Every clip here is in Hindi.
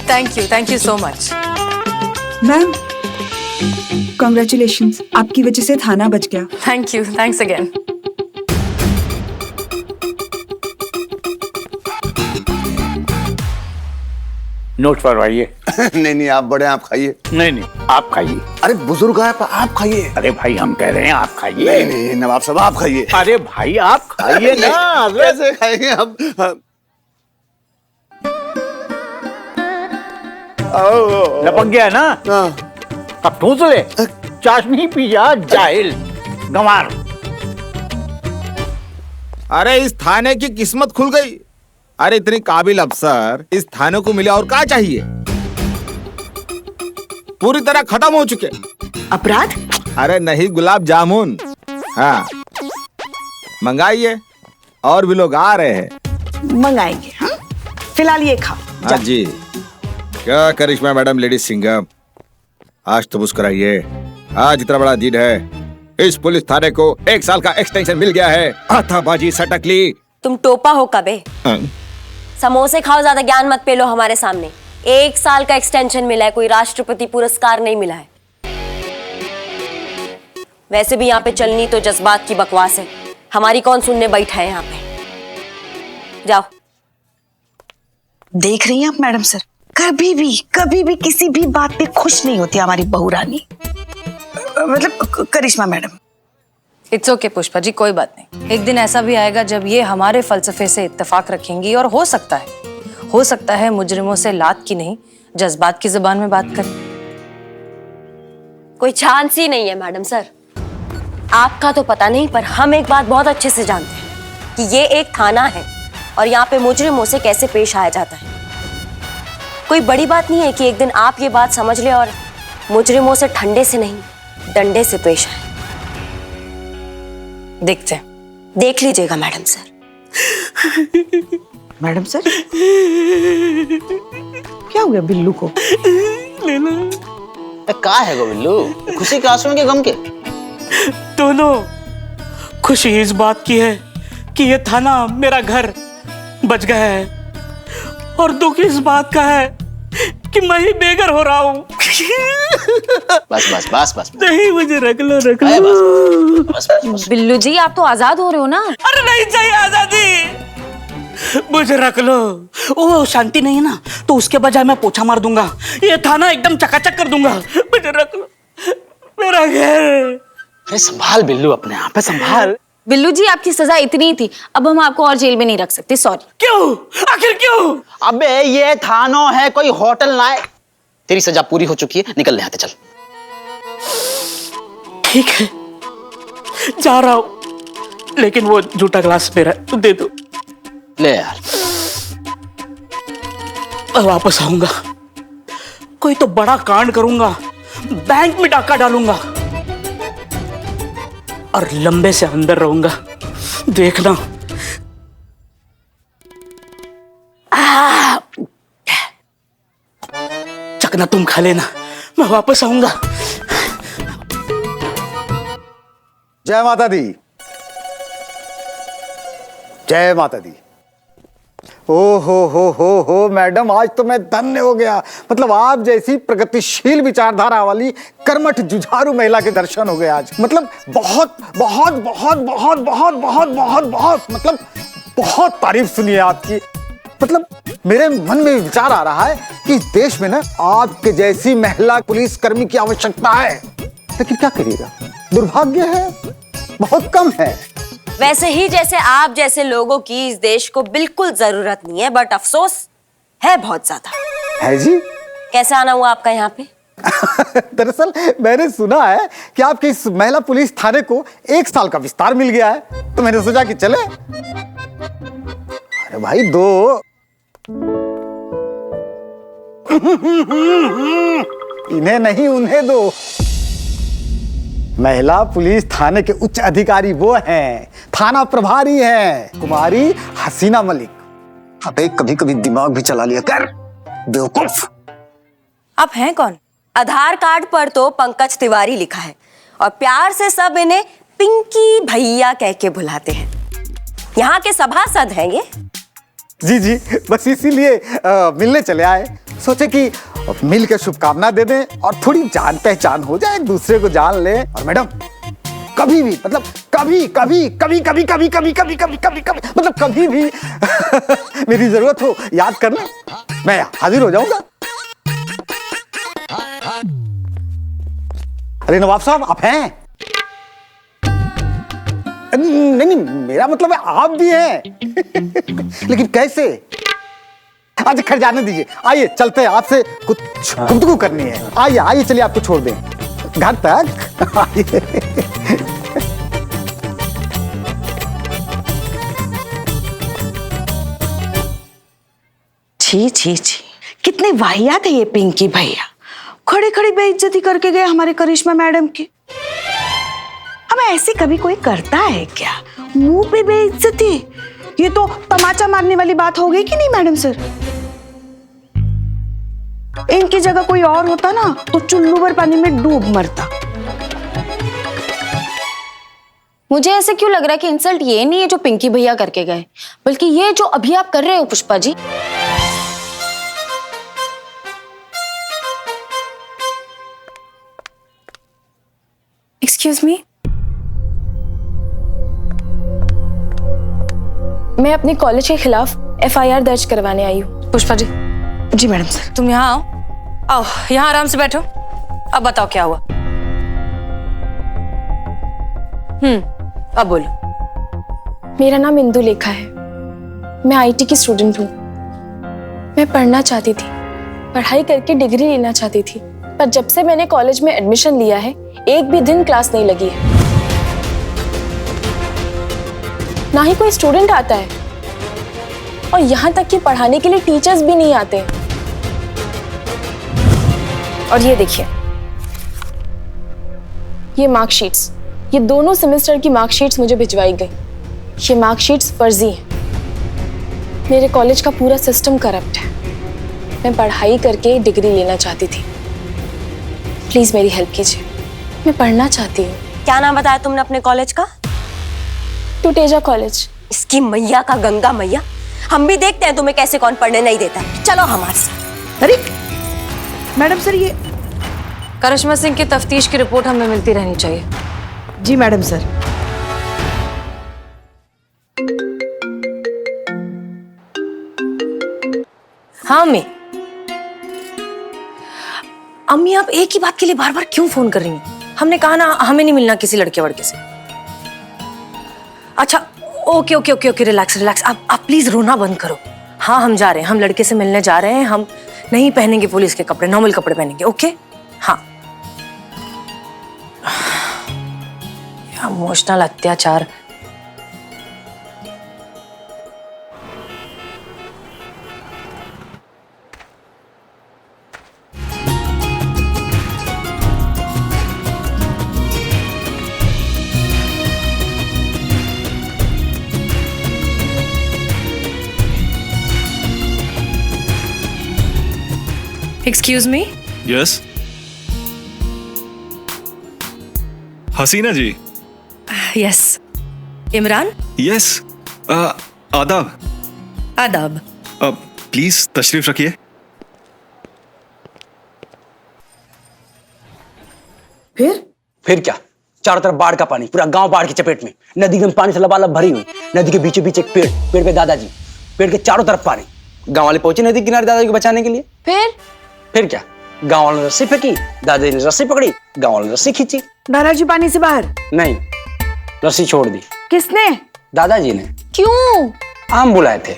Thank you so much. Ma'am congratulations, आपकी वजह से थाना बच गया। Thank you, thanks again. Note फरमाइए। नहीं नहीं आप बड़े, आप खाइए। नहीं आप खाइए। अरे बुजुर्ग है आप खाइए। अरे भाई हम कह रहे हैं आप खाइए। नहीं नहीं नवाब साहब आप खाइए। अरे भाई आप खाइए ना। कैसे खाएंगे हम? लपक गया ना? अब ठूस ले। चाशनी पी जा जाहिल गंवार। अरे इस थाने की किस्मत खुल गई। अरे इतनी काबिल अफसर इस थाने को मिले और क्या चाहिए? पूरी तरह खत्म हो चुके। अपराध? अरे नहीं गुलाब जामुन। हाँ मंगाइए, और भी लोग आ रहे हैं। मंगाएंगे। हाँ फिलहाल ये खाओ। हाँ जी। क्या करिश्मा मैडम लेडीज सिंघम, आज तो मुस्कुराइए। आज इतना बड़ा दिन है, इस पुलिस थाने को 1 साल का एक्सटेंशन मिल गया है। हाथाबाजी सटकली। तुम टोपा हो कबे? समोसे खाओ, ज्यादा ज्ञान मत पेलो हमारे सामने। 1 साल का एक्सटेंशन मिला है, कोई राष्ट्रपति पुरस्कार नहीं मिला है। वैसे भी यहाँ पे चलनी तो जज्बात की बकवास है, हमारी कौन सुनने बैठा है यहाँ पे। जाओ। देख रही हैं आप मैडम सर, कभी भी किसी भी बात पे खुश नहीं होती हमारी बहू रानी, मतलब करिश्मा madam. It's okay Pushpa ji, कोई बात नहीं। एक दिन ऐसा भी आएगा जब ये हमारे फलसफे से इत्तेफाक रखेंगी, और हो सकता है मुजरिमों से लात की नहीं जज्बात की जुबान में बात करें। कोई चांस ही नहीं है मैडम सर। आपका तो पता नहीं, पर हम एक बात बहुत अच्छे से जानते हैं कि ये एक थाना है और यहाँ पे मुजरिमों से कैसे पेश आया जाता है। कोई बड़ी बात नहीं है कि एक दिन आप ये बात समझ ले और मुजरिमों से ठंडे से नहीं डंडे से पेश आए। देखते हैं। देख लीजिएगा मैडम सर। मैडम सर क्या हो गया बिल्लू को? का है गो बिल्लू, खुशी के आंसू के गम के? दोनों। खुशी इस बात की है कि ये थाना मेरा घर बच गया है, और दुख इस बात का है कि मैं ही बेघर हो रहा हूँ। बस बस बस बस नहीं, मुझे रख लो। बस। बिल्लू जी आप तो आजाद हो रहे हो ना? अरे नहीं चाहिए आजादी, मुझे रख लो। ओ शांति नहीं है ना, तो उसके बजाय मैं पोछा मार दूंगा, ये थाना एकदम चकाचक कर दूंगा। मुझे रख लो, मेरा घर। अरे संभाल बिल्लू, अपने आप पे संभाल। बिल्लू जी आपकी सजा इतनी ही थी, अब हम आपको और जेल में नहीं रख सकते, सॉरी। क्यों? आखिर क्यों? अबे ये थानो है, कोई होटल ना है। तेरी सजा पूरी हो चुकी है, निकल यहाँ से, चल। ठीक है जा रहा हूं, लेकिन वो जूठा ग्लास मेरा तो दे दो। ले यार। वापस आऊंगा, कोई तो बड़ा कांड करूंगा, बैंक में डाका डालूंगा और लंबे से अंदर रहूंगा, देखना। चकना तुम खा लेना, मैं वापस आऊंगा। जय माता दी, जय माता दी। ओ हो मैडम, आज तो मैं धन्य हो गया। मतलब आप जैसी प्रगतिशील विचारधारा वाली कर्मठ जुझारू महिला के दर्शन हो गए आज। मतलब बहुत बहुत बहुत बहुत बहुत बहुत बहुत बहुत मतलब बहुत तारीफ सुनी है आपकी। मतलब मेरे मन में विचार आ रहा है कि इस देश में ना आपके जैसी महिला पुलिसकर्मी की आवश्यकता है, लेकिन क्या करिएगा, दुर्भाग्य है, बहुत कम है। वैसे ही जैसे आप जैसे लोगों की इस देश को बिल्कुल जरूरत नहीं है, बट अफसोस है बहुत ज्यादा। है जी? कैसे आना हुआ आपका यहाँ पे? दरअसल मैंने सुना है कि आपके इस महिला पुलिस थाने को 1 साल का विस्तार मिल गया है, तो मैंने सोचा कि चले। अरे भाई दो। इन्हें नहीं उन्हें दो। महिला पुलिस थाने के उच्च अधिकारी वो हैं, थाना प्रभारी हैं, कुमारी हसीना मलिक। अबे कभी कभी दिमाग भी चला लिया कर, बेवकूफ। आप हैं कौन? आधार कार्ड पर तो पंकज तिवारी लिखा है और प्यार से सब इन्हें पिंकी भैया कह के बुलाते हैं। यहाँ के सभासद हैं ये। जी जी, बस इसीलिए मिलने चले आए। सोचे कि मिल के शुभकामना दे दें और थोड़ी जान पहचान हो जाए, एक दूसरे को जान ले। और मैडम कभी भी मतलब कभी कभी कभी कभी कभी कभी कभी कभी कभी कभी मतलब कभी भी मेरी जरूरत हो याद करना, मैं हाजिर हो जाऊंगा। अरे नवाब साहब आप हैं? नहीं नहीं मेरा मतलब है आप भी हैं लेकिन कैसे? आज खैर जाने दीजिए, आइए चलते हैं, आपसे कुछ गुफ्तगू करनी है। आइए आइए चलिए आपको छोड़ दें घर तक। आइए। छी छी छी, कितने वाहियात है ये पिंकी भैया, खड़े खड़े बेइज्जती करके गए हमारे करिश्मा मैडम की। अब ऐसे कभी कोई करता है क्या? मुंह पे बेइज्जती, ये तो तमाचा मारने वाली बात हो गई कि नहीं मैडम सर? इनकी जगह कोई और होता ना तो चुल्लू भर पानी में डूब मरता। मुझे ऐसे क्यों लग रहा है कि इंसल्ट ये नहीं है जो पिंकी भैया करके गए, बल्कि ये जो अभी आप कर रहे हो पुष्पा जी। एक्सक्यूज मी, मैं अपने कॉलेज के खिलाफ FIR दर्ज करवाने आई हूँ। पुष्पा जी, जी मैडम सर। तुम यहाँ आओ, आओ यहाँ आराम से बैठो। अब बताओ क्या हुआ? अब बोलो। मेरा नाम इंदु लेखा है, मैं IT की स्टूडेंट हूँ। मैं पढ़ना चाहती थी, पढ़ाई करके डिग्री लेना चाहती थी, पर जब से मैंने कॉलेज में एडमिशन लिया है एक भी दिन क्लास नहीं लगी है, ना ही कोई स्टूडेंट आता है, और यहाँ तक कि पढ़ाने के लिए टीचर्स भी नहीं आते। और ये देखिए, ये मार्कशीट्स, ये दोनों सेमेस्टर की मार्कशीट्स मुझे भिजवाई गई। ये मार्कशीट्स फर्जी हैं। मेरे कॉलेज का पूरा सिस्टम करप्ट है। मैं पढ़ाई करके डिग्री लेना चाहती थी, प्लीज मेरी हेल्प कीजिए, मैं पढ़ना चाहती हूँ। क्या नाम बताया तुमने अपने कॉलेज का? टुटेजा कॉलेज। इसकी मैया का गंगा मैया, हम भी देखते हैं तुम्हें कैसे कौन पढ़ने नहीं देता। चलो हमारे साथ। अरे मैडम सर, ये करिश्मा सिंह की तफ्तीश की रिपोर्ट हमें मिलती रहनी चाहिए। जी मैडम सर। हाँ अम्मी, अम्मी आप एक ही बात के लिए बार बार क्यों फोन कर रही हैं? हमने कहा ना हमें नहीं मिलना किसी लड़के वड़के से। अच्छा okay okay okay okay, relax relax. आप प्लीज रोना बंद करो। हाँ हम जा रहे हैं, हम लड़के से मिलने जा रहे हैं। हम नहीं पहनेंगे पुलिस के कपड़े, नॉर्मल कपड़े पहनेंगे। ओके हाँ। इमोशनल अत्याचार। Excuse me. यस हसीना जी। यस इमरान। यस आदाब। आदाब। प्लीज तशरीफ रखिए। फिर क्या, चारों तरफ बाढ़ का पानी, पूरा गांव बाढ़ की चपेट में, नदी एकदम पानी से लबालब भरी हुई। नदी के बीचों बीच एक पेड़, पेड़ पे दादाजी, पेड़ के चारों तरफ पानी। गांव वाले पहुंचे नदी किनारे दादाजी को बचाने के लिए। फिर क्या, गांव वालों ने रस्सी फेंकी, दादाजी ने रस्सी पकड़ी, गांव वालों ने रस्सी खींची। दादाजी पानी से बाहर नहीं, रस्सी छोड़ दी। किसने? दादाजी ने। क्यों? आम बुलाए थे।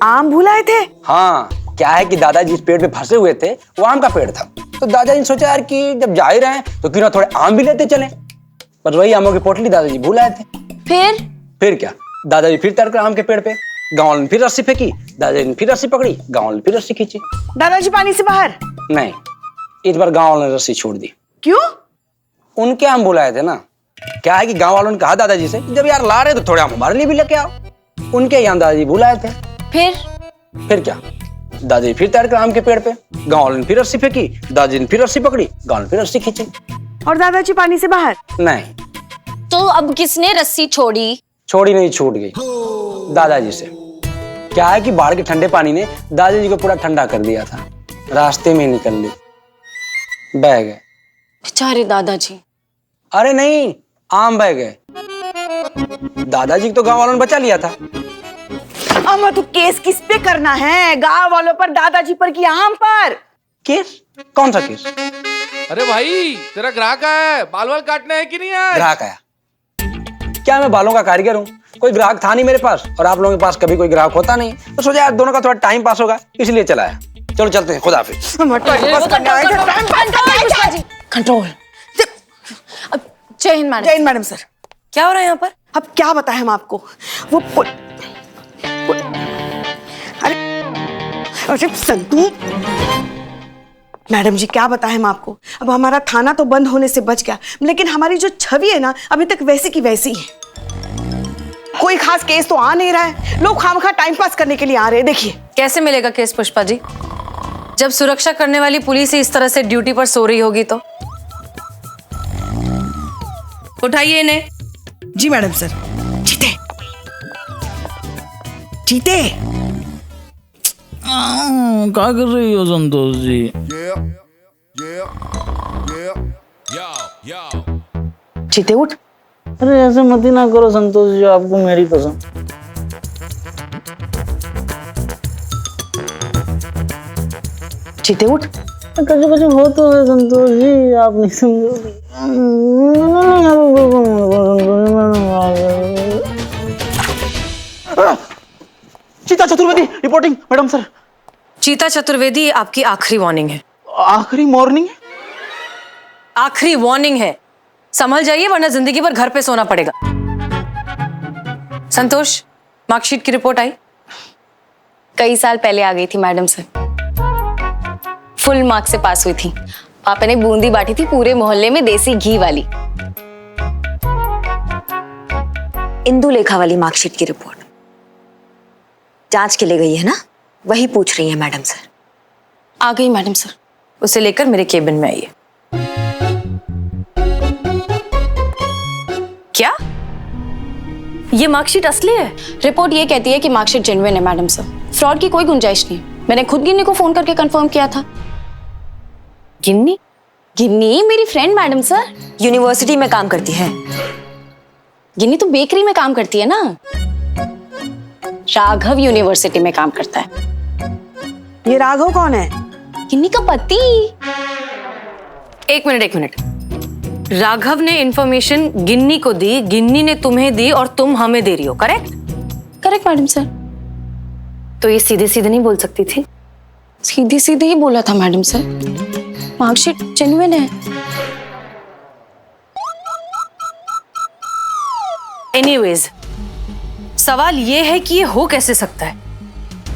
आम भुलाए थे? हाँ, क्या है कि दादाजी इस पेड़ पे फंसे हुए थे, वो आम का पेड़ था, तो दादाजी ने सोचा यार कि जब जा ही रहे हैं तो क्यों ना थोड़े आम भी लेते चले। बस वही आमों की पोटली दादाजी भूल आए थे। फिर क्या, दादाजी फिर तड़कर आम के पेड़ पे, गांव वालों ने फिर रस्सी फेंकी, दादाजी ने फिर रस्सी पकड़ी, गांव वालों ने फिर रस्सी खींची। दादाजी पानी से बाहर? नहीं, इस बार गांव वालों ने रस्सी छोड़ दी। क्यों? उनके आम बुलाए थे ना। क्या है कि गांव वालों ने कहा दादाजी से जब यार ला रहे तो थोड़े आम हमारे लिए भी लेके आओ। उनके यहाँ दादाजी बुलाए थे। फिर क्या, दादाजी फिर तैरकर आम के पेड़ पे, गांव वालों ने फिर रस्सी फेंकी, दादाजी ने फिर रस्सी पकड़ी, गांव ने फिर रस्सी खींची। और दादाजी पानी से बाहर? नहीं। तो अब किसने रस्सी छोड़ी? छोड़ी नहीं, छूट गई दादाजी से। क्या है कि बाढ़ के ठंडे पानी ने दादाजी को पूरा ठंडा कर दिया था, रास्ते में निकल ली, बह गए। बेचारे दादाजी। अरे नहीं, आम बह गए। दादाजी को तो गांव वालों ने बचा लिया था। अम्मा तो केस किस पे करना है? गांव वालों पर, दादाजी पर कि आम पर? केस? कौन सा केस? अरे भाई तेरा ग्राहक है, बाल वाल काटना है कि नहीं है? ग्राहक आया? क्या मैं बालों का कारीगर हूँ? कोई ग्राहक था नहीं मेरे पास, और आप लोगों के पास कभी कोई ग्राहक होता नहीं, तो सोचा यार दोनों का थोड़ा टाइम पास होगा, इसलिए चला आया। चलो चलते हैं, खुदा हाफिज। कंट्रोल। जय हिंद मैडम। जय हिंद मैडम सर। क्या हो रहा है यहाँ पर? अब क्या बताएं हम आपको? अरे संतू मैडम जी, क्या बताएं हम आपको? अब हमारा थाना तो बंद होने से बच गया, लेकिन हमारी जो छवि है ना, अभी तक वैसी की वैसी है। कोई खास केस तो आ नहीं रहा है, लोग खामखा टाइम पास करने के लिए आ रहे हैं। देखिए कैसे मिलेगा केस पुष्पा जी? जब सुरक्षा करने वाली पुलिस ही इस तरह से ड्यूटी पर सो रही होगी तो? उठाइए इन्हें। जी मैडम सर। जीते जीते क्या कर रही हो संतोष जी? जीते उठ। अरे ऐसे मत ही ना करो संतोष जी, आपको मेरी कसम। जीते उठ। कुछ कुछ हो तो है संतोष जी, आप नहीं समझोगे। चीता चतुर्वेदी रिपोर्टिंग मैडम सर। चीता चतुर्वेदी, आपकी आखिरी वार्निंग है। आखिरी मॉर्निंग? आखिरी वार्निंग है, संभल जाइए वरना जिंदगी भर घर पे सोना पड़ेगा। संतोष, मार्कशीट की रिपोर्ट आई? कई साल पहले आ गई थी मैडम सर, फुल मार्क्स से पास हुई थी। पापा ने बूंदी बांटी थी पूरे मोहल्ले में, देसी घी वाली। इंदुलेखा वाली मार्कशीट की रिपोर्ट जांच के लिए गई है ना, वही पूछ रही है मैडम सर। आ गई मैडम सर। उसे लेकर मेरे केबिन में आइए। क्या ये मार्कशीट असली है? रिपोर्ट ये कहती है कि मार्कशीट जेन्युइन है मैडम सर, फ्रॉड की कोई गुंजाइश नहीं। मैंने खुद गिन्नी को फोन करके कंफर्म किया था। गिन्नी? गिन्नी मेरी फ्रेंड मैडम सर। यूनिवर्सिटी में काम करती है। गिन्नी तो बेकरी में काम करती है ना। राघव यूनिवर्सिटी में काम करता है। ये राघव कौन है? गिन्नी का पति। एक मिनट। राघव ने इंफॉर्मेशन गिन्नी को दी, गिन्नी ने तुम्हें दी और तुम हमें दे रही हो, करेक्ट? Correct madam sir. तो ये सीधे सीधे नहीं बोल सकती थी? सीधे सीधे ही बोला था मैडम सर, मार्कशीट जेन्युइन है। एनीवेज, सवाल ये है कि ये हो कैसे सकता है,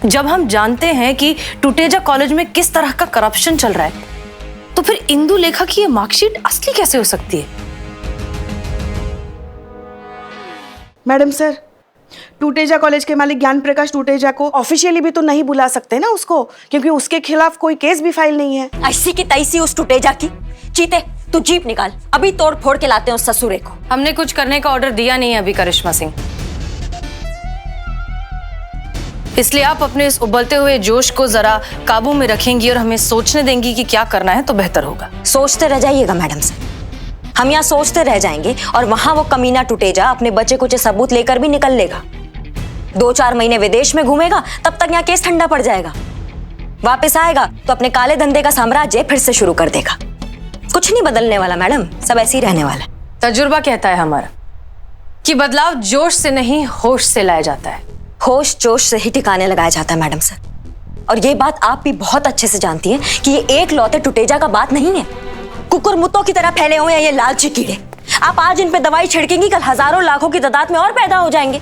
जब हम जानते हैं कि टुटेजा कॉलेज में किस तरह का करप्शन चल रहा है, तो फिर इंदुलेखा की ये मार्कशीट असली कैसे हो सकती है? मैडम सर, टूटेजा कॉलेज के मालिक ज्ञान प्रकाश टूटेजा को ऑफिशियली भी तो नहीं बुला सकते ना उसको, क्योंकि उसके खिलाफ कोई केस भी फाइल नहीं है। ऐसी की तैसी उस टूटेजा की। चीते, तू जीप निकाल, अभी तोड़ फोड़ के लाते हैं उस ससुरे को। हमने कुछ करने का ऑर्डर दिया नहीं है अभी करिश्मा सिंह, इसलिए आप अपने इस उबलते हुए जोश को जरा काबू में रखेंगी और हमें सोचने देंगी कि क्या करना है तो बेहतर होगा। सोचते रह जाइएगा मैडम सर, हम यहाँ सोचते रह जाएंगे और वहां वो कमीना टूटेजा अपने बचे कुछ सबूत लेकर भी निकल लेगा। 2-4 महीने विदेश में घूमेगा, तब तक यहाँ केस ठंडा पड़ जाएगा। वापस आएगा तो अपने काले धंधे का साम्राज्य फिर से शुरू कर देगा। कुछ नहीं बदलने वाला मैडम, सब ऐसे ही रहने वाला। तजुर्बा कहता है हमारा कि बदलाव जोश से नहीं होश से लाया जाता है। होश जोश से ही ठिकाने लगाया जाता है मैडम सर। और ये बात आप भी बहुत अच्छे से जानती हैं कि ये एक लौते टुटेजा का बात नहीं है। कुकुर मुत्तों की तरह फैले हुए हैं ये लालची कीड़े। आप आज इन पे दवाई छिड़केंगी, कल हजारों लाखों की तादाद में और पैदा हो जाएंगे।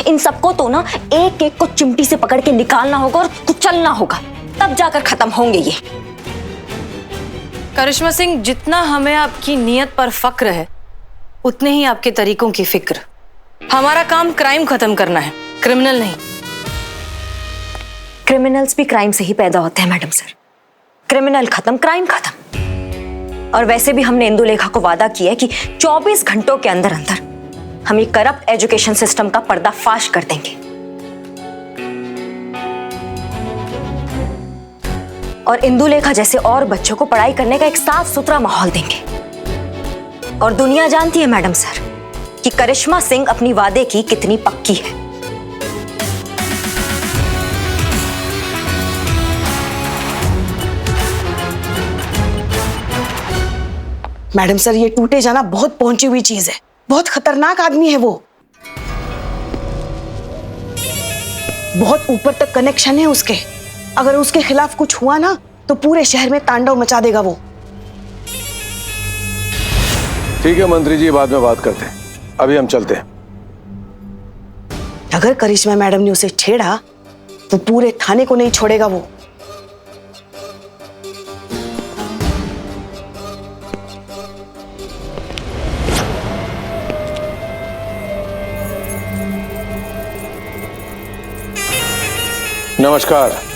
इन सबको तो ना एक एक को चिमटी से पकड़ के निकालना होगा और कुचलना होगा, तब जाकर खत्म होंगे ये। करिश्मा सिंह, जितना हमें आपकी नीयत पर फक्र है, उतने ही आपके तरीकों की फिक्र। हमारा काम क्राइम खत्म करना है, क्रिमिनल नहीं। क्रिमिनल्स भी क्राइम से ही पैदा होते हैं मैडम सर। क्रिमिनल खत्म, क्राइम खत्म। और वैसे भी हमने इंदुलेखा को वादा किया है कि 24 घंटों के अंदर अंदर हम ये करप्ट एजुकेशन सिस्टम का पर्दाफाश कर देंगे। और इंदुलेखा जैसे और बच्चों को पढ़ाई करने का एक साफ सुथरा माहौल देंगे। और दुनिया जानती है मैडम सर कि करिश्मा सिंह अपनी वादे की कितनी पक्की है। मैडम सर, ये टूटे जाना बहुत पहुंची हुई चीज है, बहुत खतरनाक आदमी है वो। बहुत ऊपर तक कनेक्शन है उसके। अगर उसके खिलाफ कुछ हुआ ना तो पूरे शहर में तांडव मचा देगा वो। ठीक है मंत्री जी, बाद में बात करते हैं, अभी हम चलते हैं। अगर करिश्मा मैडम ने उसे छेड़ा तो पूरे थाने को नहीं छोड़ेगा वो। नमस्कार।